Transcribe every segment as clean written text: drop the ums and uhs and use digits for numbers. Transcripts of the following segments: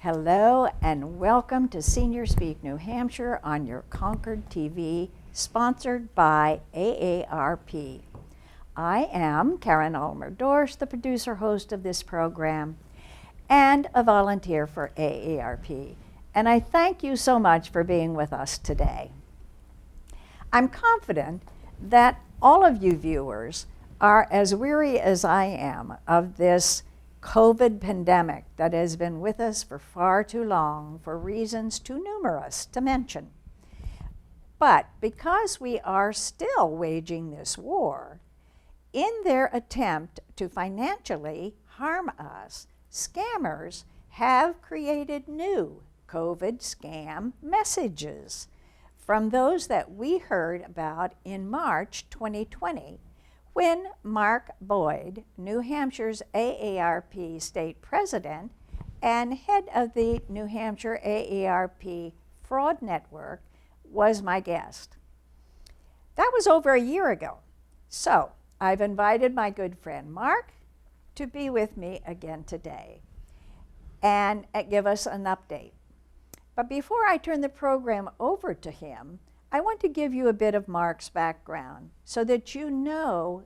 Hello and welcome to Senior Speak New Hampshire on your Concord TV, sponsored by AARP. I am Karen Ulmer Dorsch, the producer host of this program and a volunteer for AARP. And I thank you so much for being with us today. I'm confident that all of you viewers are as weary as I am of this COVID pandemic that has been with us for far too long for reasons too numerous to mention. But because we are still waging this war, in their attempt to financially harm us, scammers have created new COVID scam messages from those that we heard about in March 2020 when Marc Boyd, New Hampshire's AARP state president and head of the New Hampshire AARP fraud network, was my guest. That was over a year ago. So I've invited my good friend Marc to be with me again today and give us an update. But before I turn the program over to him, I want to give you a bit of Marc's background so that you know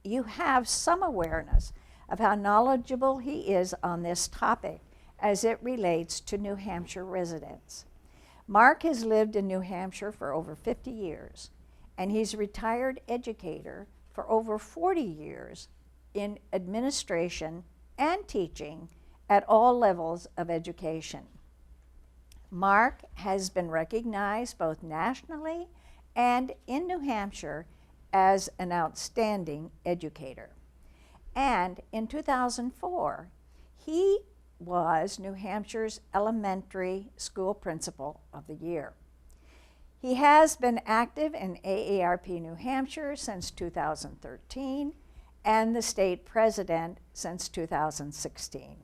you have some awareness of how knowledgeable he is on this topic as it relates to New Hampshire residents. Marc has lived in New Hampshire for over 50 years, and he's a retired educator for over 40 years in administration and teaching at all levels of education. Marc has been recognized both nationally and in New Hampshire as an outstanding educator. And in 2004, he was New Hampshire's Elementary School Principal of the Year. He has been active in AARP New Hampshire since 2013 and the state president since 2016.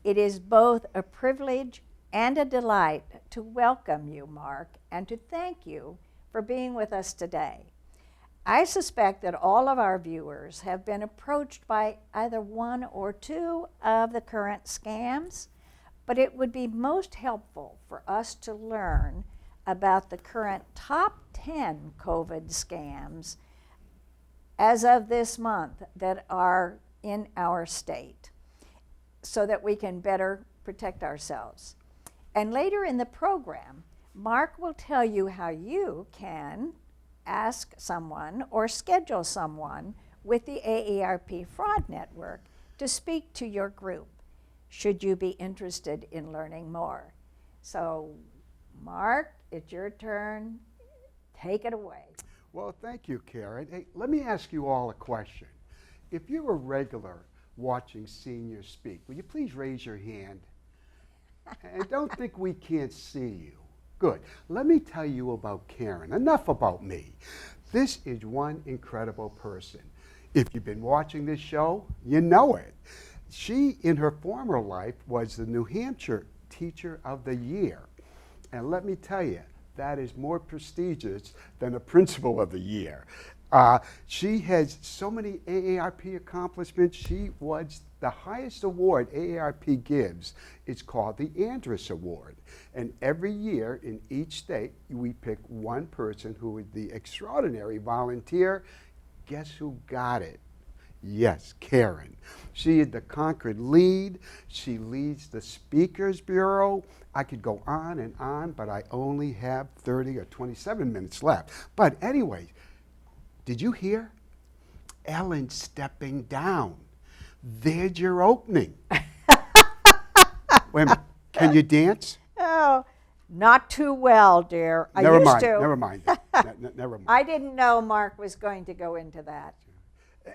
It is both a privilege and a delight to welcome you, Marc, and to thank you for being with us today. I suspect that all of our viewers have been approached by either one or two of the current scams, but it would be most helpful for us to learn about the current top 10 COVID scams as of this month that are in our state so that we can better protect ourselves. And later in the program, Marc will tell you how you can ask someone or schedule someone with the AARP Fraud Network to speak to your group, should you be interested in learning more. So, Marc, it's your turn. Take it away. Well, thank you, Karen. Hey, let me ask you all a question. If you're a regular watching Senior Speak, will you please raise your hand? And don't think we can't see you. Good. Let me tell you about Karen. Enough about me. This is one incredible person. If you've been watching this show, you know it. She, in her former life, was the New Hampshire Teacher of the Year. And let me tell you, that is more prestigious than a Principal of the Year. She has so many AARP accomplishments. She was the highest award AARP gives. It's called the Andrus Award. And every year in each state, we pick one person who is the extraordinary volunteer. Guess who got it? Yes, Karen. She is the Concord lead. She leads the Speakers Bureau. I could go on, but I only have 30 or 27 minutes left. But anyway, did you hear? Ellen's stepping down. There's your opening. Wait a minute. Can you dance? Oh, not too well, dear. Never mind. Never mind. I didn't know Marc was going to go into that.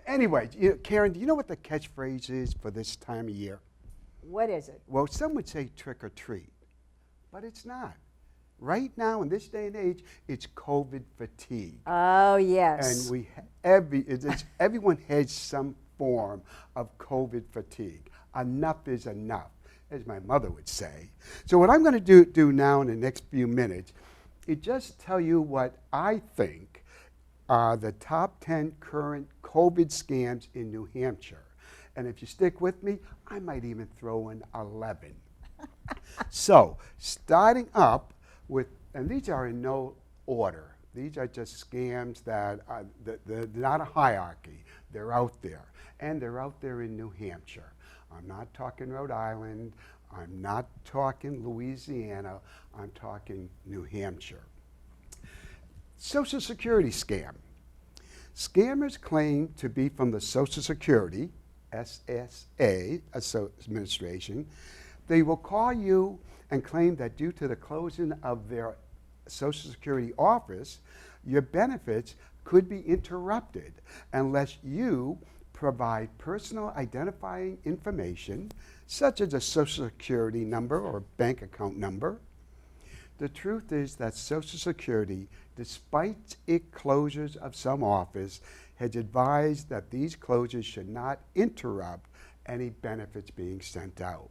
Anyway, Karen, do you know what the catchphrase is for this time of year? What is it? Well, some would say trick or treat, but it's not. Right now, in this day and age, it's COVID fatigue. Oh, yes. And everyone has some form of COVID fatigue. Enough is enough, as my mother would say. So what I'm going to do now in the next few minutes is just tell you what I think are the top 10 current COVID scams in New Hampshire. And if you stick with me, I might even throw in 11. So, starting up with, and these are in no order. These are just scams that are, they're not a hierarchy. They're out there. And they're out there in New Hampshire. I'm not talking Rhode Island. I'm not talking Louisiana. I'm talking New Hampshire. Social Security scam. Scammers claim to be from the Social Security, SSA, administration. They will call you and claim that due to the closing of their Social Security office, your benefits could be interrupted unless you provide personal identifying information, such as a Social Security number or bank account number. The truth is that Social Security, despite its closures of some office, has advised that these closures should not interrupt any benefits being sent out.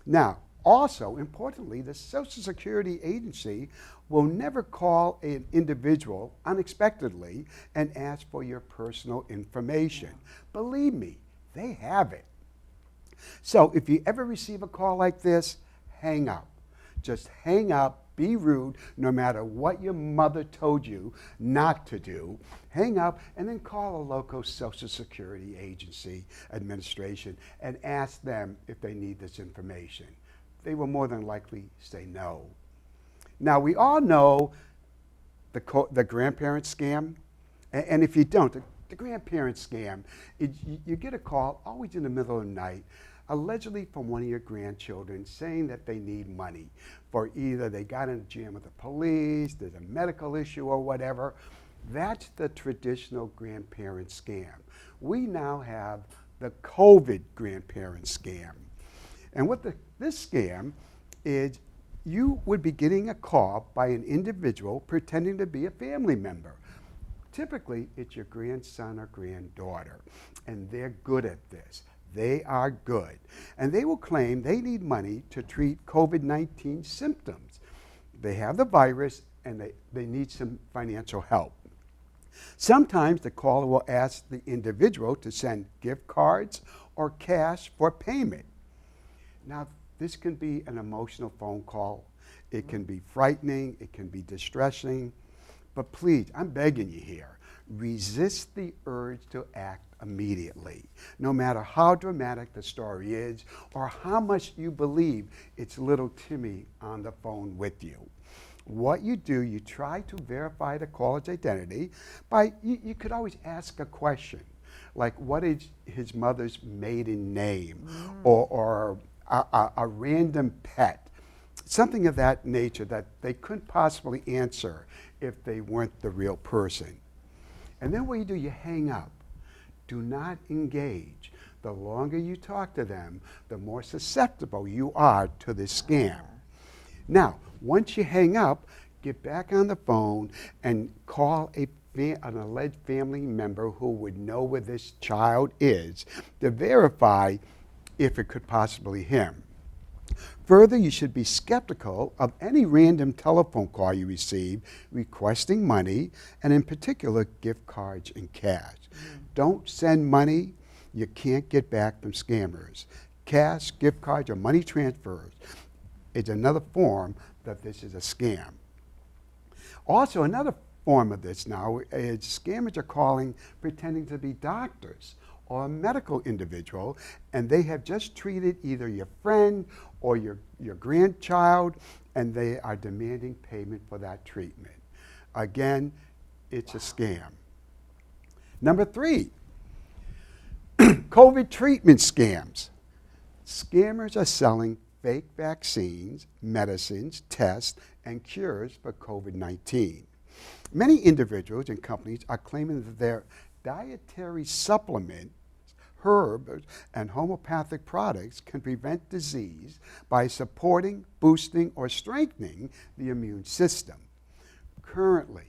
Now, also, importantly, the Social Security agency will never call an individual unexpectedly and ask for your personal information. Believe me, they have it. So if you ever receive a call like this, hang up. Just hang up, be rude, no matter what your mother told you not to do. Hang up and then call a local Social Security agency administration and ask them if they need this information. They will more than likely say no. Now, we all know the grandparent scam, and if you don't, the grandparent scam, you get a call always in the middle of the night, allegedly from one of your grandchildren saying that they need money for either they got in a jam with the police, there's a medical issue or whatever. That's the traditional grandparent scam. We now have the COVID grandparent scam. And what this scam is, you would be getting a call by an individual pretending to be a family member. Typically, it's your grandson or granddaughter, and they're good at this. They are good. And they will claim they need money to treat COVID-19 symptoms. They have the virus, and they need some financial help. Sometimes the caller will ask the individual to send gift cards or cash for payment. Now, this can be an emotional phone call. It can be frightening. It can be distressing. But please, I'm begging you here, resist the urge to act immediately, no matter how dramatic the story is or how much you believe it's little Timmy on the phone with you. What you do, you try to verify the caller's identity by, you could always ask a question, like what is his mother's maiden name, or a random pet, something of that nature that they couldn't possibly answer if they weren't the real person. And then what you do, you hang up. Do not engage. The longer you talk to them, the more susceptible you are to this scam. Now, once you hang up, get back on the phone and call an alleged family member who would know where this child is to verify if it could possibly him. Further, you should be skeptical of any random telephone call you receive requesting money, and in particular, gift cards and cash. Don't send money you can't get back from scammers. Cash, gift cards, or money transfers is another form that this is a scam. Also, another form of this now is scammers are calling pretending to be doctors or a medical individual, and they have just treated either your friend or your grandchild, and they are demanding payment for that treatment. Again, it's a scam. Number 3, COVID treatment scams. Scammers are selling fake vaccines, medicines, tests, and cures for COVID-19. Many individuals and companies are claiming that their dietary supplement, herbs, and homeopathic products can prevent disease by supporting, boosting, or strengthening the immune system. Currently,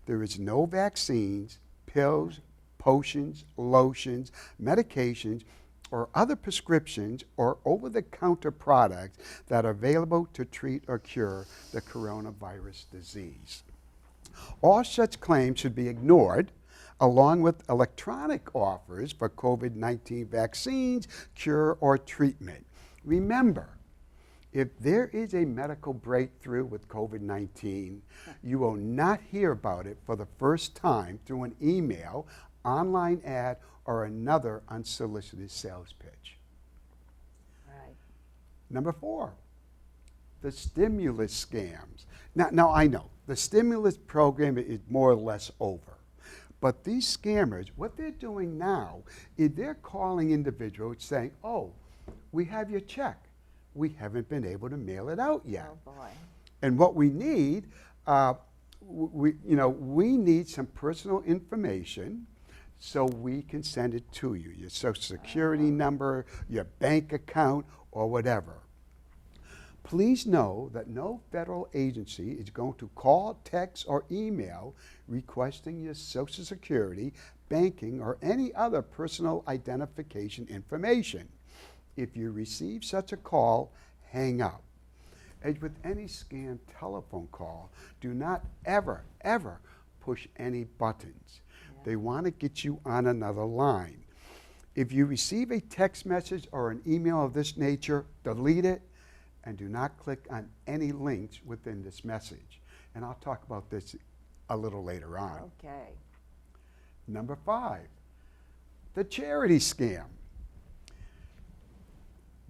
there is no vaccines, pills, potions, lotions, medications, or other prescriptions or over-the-counter products that are available to treat or cure the coronavirus disease. All such claims should be ignored, along with electronic offers for COVID-19 vaccines, cure, or treatment. Remember, If there is a medical breakthrough with COVID-19, you will not hear about it for the first time through an email, online ad, or another unsolicited sales pitch. Right. Number 4, the stimulus scams. Now I know the stimulus program is more or less over, but these scammers, what they're doing now is they're calling individuals saying, "Oh, we have your check. We haven't been able to mail it out yet." Oh boy. And what we need, we need some personal information so we can send it to you, your social security number, your bank account, or whatever. Please know that no federal agency is going to call, text, or email requesting your social security, banking, or any other personal identification information. If you receive such a call, hang up. As with any scam telephone call, do not ever, ever push any buttons. Yeah. They want to get you on another line. If you receive a text message or an email of this nature, delete it and do not click on any links within this message. And I'll talk about this a little later on. Okay. Number 5, the charity scam.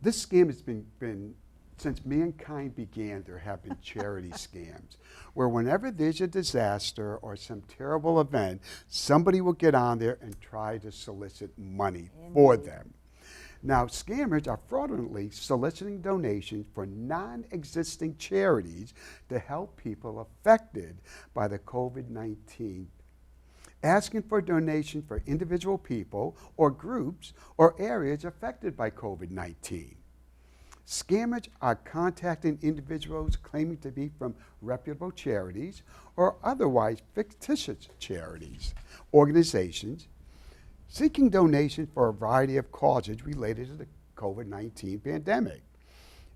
This scam has been since mankind began, there have been charity scams where whenever there's a disaster or some terrible event, somebody will get on there and try to solicit money for them. Now, scammers are fraudulently soliciting donations for non-existing charities to help people affected by the COVID-19, asking for donations for individual people or groups or areas affected by COVID-19. Scammers are contacting individuals claiming to be from reputable charities or otherwise fictitious charities, organizations, seeking donations for a variety of causes related to the COVID-19 pandemic.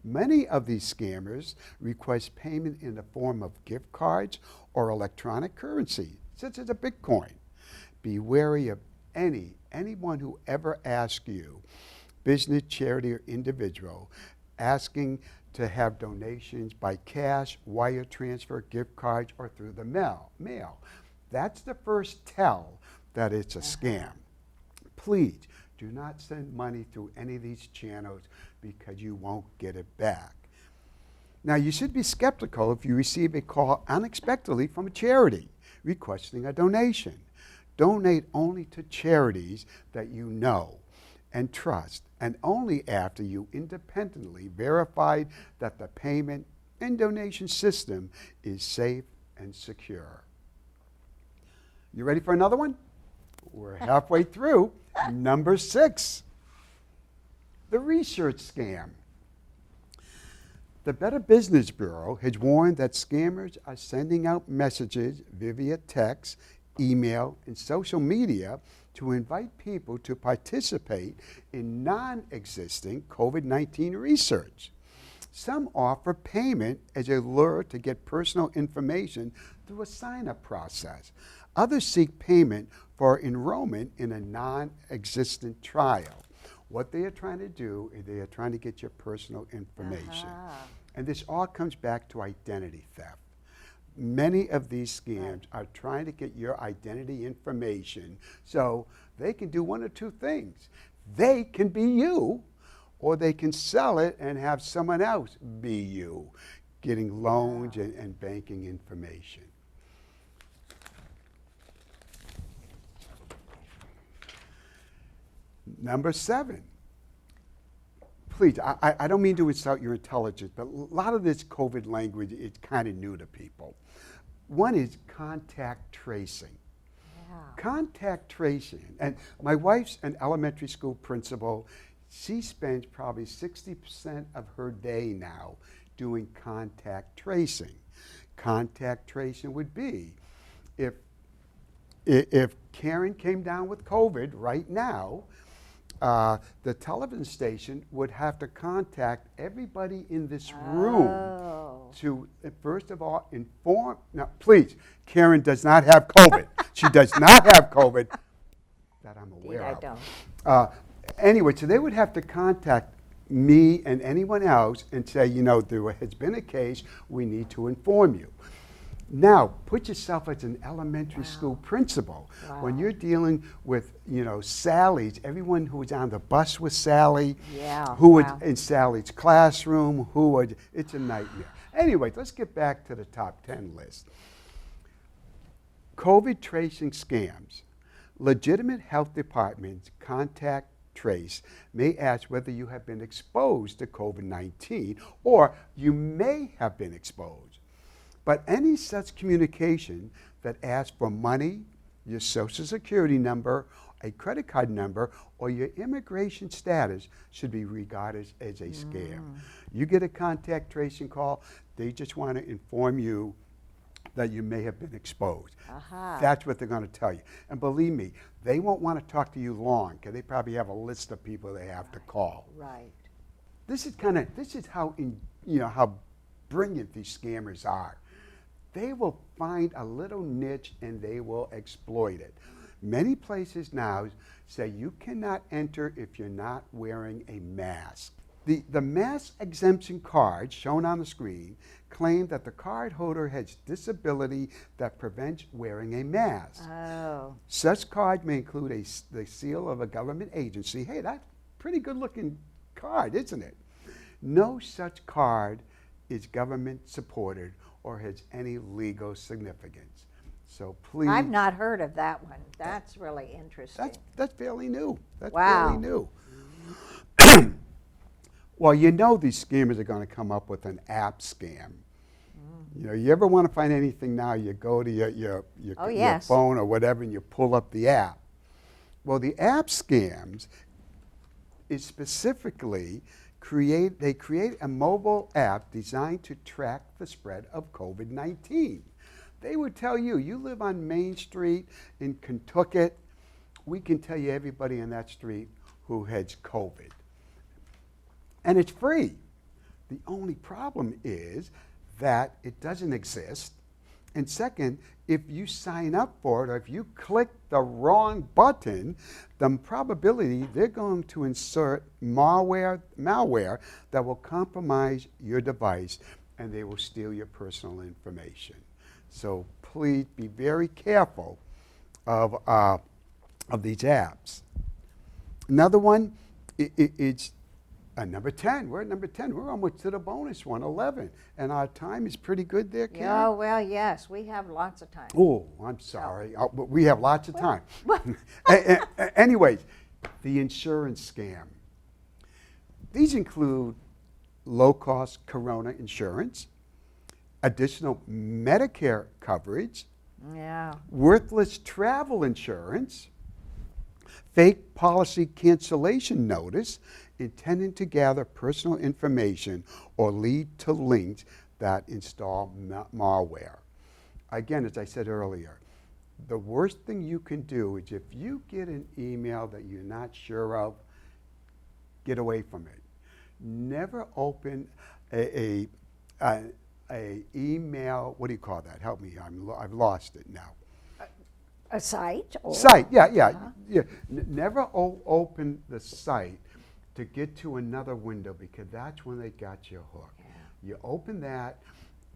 Many of these scammers request payment in the form of gift cards or electronic currency, such as a Bitcoin. Be wary of anyone who ever asks you, business, charity, or individual, asking to have donations by cash, wire transfer, gift cards, or through the mail. That's the first tell that it's a scam. Please do not send money through any of these channels because you won't get it back. Now, you should be skeptical if you receive a call unexpectedly from a charity requesting a donation. Donate only to charities that you know and trust, and only after you independently verified that the payment and donation system is safe and secure. You ready for another one? We're halfway through. Number 6, the research scam. The Better Business Bureau has warned that scammers are sending out messages via text, email, and social media to invite people to participate in non-existing COVID-19 research. Some offer payment as a lure to get personal information through a sign-up process. Others seek payment for enrollment in a non-existent trial. What they are trying to do is they are trying to get your personal information. And this all comes back to identity theft. Many of these scams are trying to get your identity information so they can do one of two things. They can be you, or they can sell it and have someone else be you, getting loans and banking information. Number 7. Please, I don't mean to insult your intelligence, but a lot of this COVID language is kind of new to people. One is contact tracing. Yeah. Contact tracing, and my wife's an elementary school principal. She spends probably 60% of her day now doing contact tracing. Contact tracing would be if Karen came down with COVID right now, the television station would have to contact everybody in this room to, first of all, inform. Now, please, Karen does not have COVID. She does not have COVID that I'm aware of. I don't. Anyway, so they would have to contact me and anyone else and say, you know, there has been a case, we need to inform you. Now, put yourself as an elementary school principal. When you're dealing with, you know, Sally's, everyone who was on the bus with Sally, who was in Sally's classroom, it's a nightmare. Anyway, let's get back to the top 10 list. COVID tracing scams. Legitimate health departments contact trace may ask whether you have been exposed to COVID-19 or you may have been exposed. But any such communication that asks for money, your social security number, a credit card number, or your immigration status should be regarded as a scam. You get a contact tracing call, they just want to inform you that you may have been exposed. That's what they're going to tell you. And believe me, they won't want to talk to you long because they probably have a list of people they have to call. This is how how brilliant these scammers are. They will find a little niche and they will exploit it. Many places now say you cannot enter if you're not wearing a mask. The mask exemption card shown on the screen claim that the card holder has disability that prevents wearing a mask. Such card may include the seal of a government agency. Hey, that's a pretty good looking card, isn't it? No such card is government supported or has any legal significance. So please. I've not heard of that one. That's really interesting. That's fairly new. That's wow. fairly new. Well, you know these scammers are going to come up with an app scam. You know, you ever want to find anything now, you go to your phone or whatever and you pull up the app. Well, the app scams is specifically they create a mobile app designed to track the spread of COVID-19. They would tell you, you live on Main Street in Kentucky, we can tell you everybody on that street who has COVID. And it's free. The only problem is that it doesn't exist. And second, if you sign up for it or if you click the wrong button, the probability they're going to insert malware that will compromise your device and they will steal your personal information. So please be very careful of these apps. Another one, it's number 10. We're at number 10. We're almost to the bonus one, 11. And our time is pretty good there, Karen? Oh, well, yes. We have lots of time. Oh, I'm sorry. Oh, but we have lots of time. Anyways, the insurance scam. These include low-cost corona insurance, additional Medicare coverage, worthless travel insurance, fake policy cancellation notice, intending to gather personal information or lead to links that install malware. Again, as I said earlier, the worst thing you can do is if you get an email that you're not sure of, get away from it. Never open a email, what do you call that? Help me, I've lost it now. A site? Or? Site, yeah. Never open the site to get to another window because that's when they got you hooked. You open that,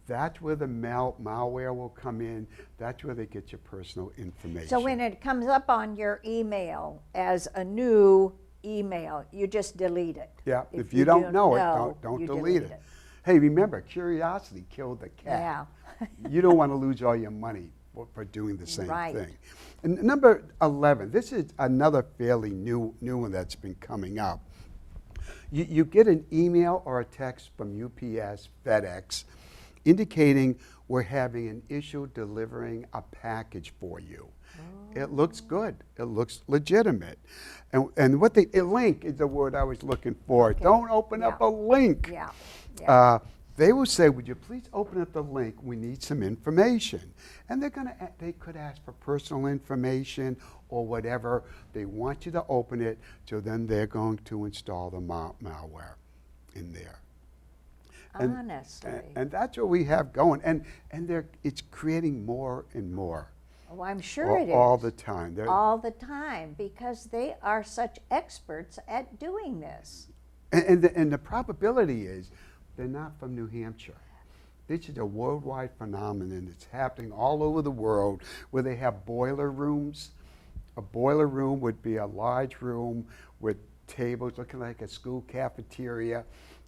that's where the malware will come in, that's where they get your personal information. So when it comes up on your email as a new email, you just delete it. Yeah, if you don't know it, don't delete it. Hey, remember, curiosity killed the cat. Yeah. You don't want to lose all your money for doing the same thing. And number 11, this is another fairly new one that's been coming up. You get an email or a text from UPS, FedEx, indicating we're having an issue delivering a package for you. It looks good. It looks legitimate. And what a link is the word I was looking for. Okay. Don't open up a link. They will say, would you please open up the link? We need some information. And they could ask for personal information or whatever. They want you to open it, so then they're going to install the malware in there. Honestly. And that's what we have going. And it's creating more and more. Oh, I'm sure it is. All the time. All the time, because they are such experts at doing this. And the probability is they're not from New Hampshire. This is a worldwide phenomenon. It's happening all over the world where they have boiler rooms. A boiler room would be a large room with tables looking like a school cafeteria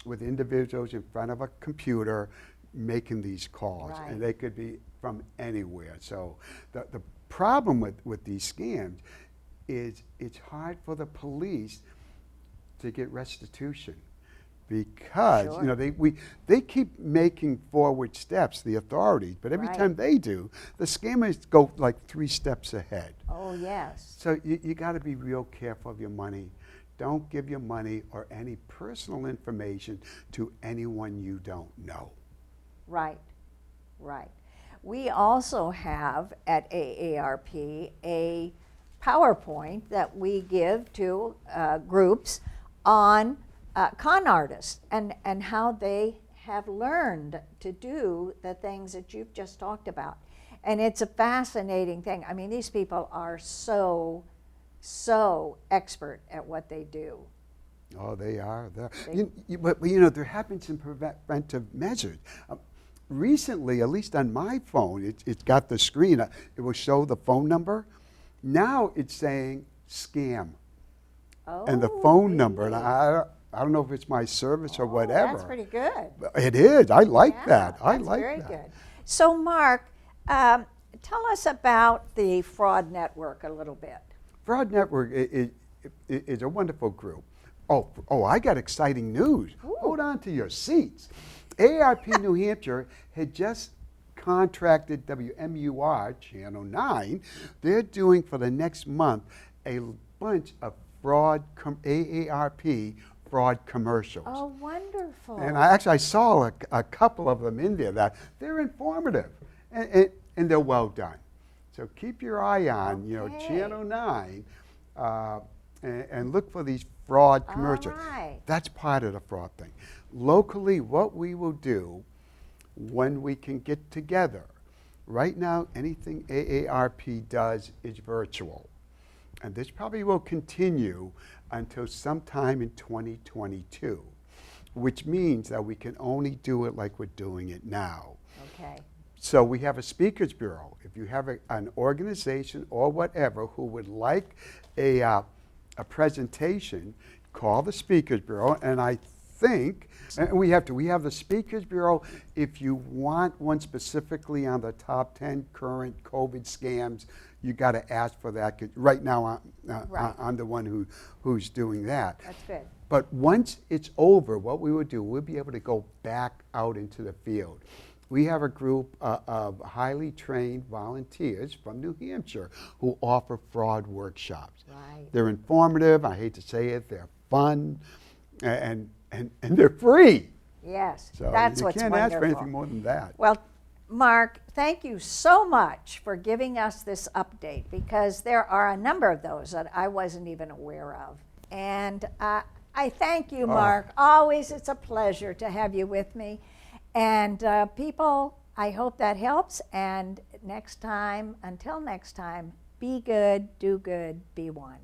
with individuals in front of a computer making these calls. Right. And they could be from anywhere. So the problem with these scams is it's hard for the police to get restitution because Sure. you know they keep making forward steps, the authorities, but every Right. time they do, the scammers go like 3 steps ahead. Oh, yes. So you got to be real careful of your money. Don't give your money or any personal information to anyone you don't know. Right, right. We also have at AARP a PowerPoint that we give to groups on con artists and how they have learned to do the things that you've just talked about. And it's a fascinating thing. I mean, these people are so expert at what they do. Oh, they are. But you know, there have been some preventive measures. Recently, at least on my phone, it's got the screen. It will show the phone number. Now it's saying scam. Oh, And the phone really? number. And I don't know if it's my service or whatever. That's pretty good. It is. I like Yeah, that. I that's like very that. good. So, Marc, tell us about the fraud network a little bit. Fraud Network is a wonderful group. Oh, I got exciting news. Ooh. Hold on to your seats. AARP New Hampshire had just contracted WMUR, Channel 9. They're doing for the next month a bunch of AARP fraud commercials. Oh, wonderful. And I saw a couple of them in there that they're informative and they're well done. So keep your eye on, Okay. Channel 9 and look for these fraud commercials. All right. That's part of the fraud thing. Locally, what we will do when we can get together, right now, anything AARP does is virtual. And this probably will continue until sometime in 2022, which means that we can only do it like we're doing it now. Okay. So we have a speakers bureau. If you have an organization or whatever who would like a presentation, call the speakers bureau. And I think, and we have the speakers bureau. If you want one specifically on the top 10 current COVID scams, you got to ask for that. 'Cause right now, I'm the one who's doing that. That's good. But once it's over, what we would do, we'll be able to go back out into the field. We have a group of highly trained volunteers from New Hampshire who offer fraud workshops. Right. They're informative. I hate to say it. They're fun, and they're free. Yes, So that's you what's can't wonderful. ask for anything more than that. Well, Marc, thank you so much for giving us this update because there are a number of those that I wasn't even aware of. And I thank you, Marc. Always, it's a pleasure to have you with me. And people, I hope that helps. And next time, until next time, be good, do good, be one.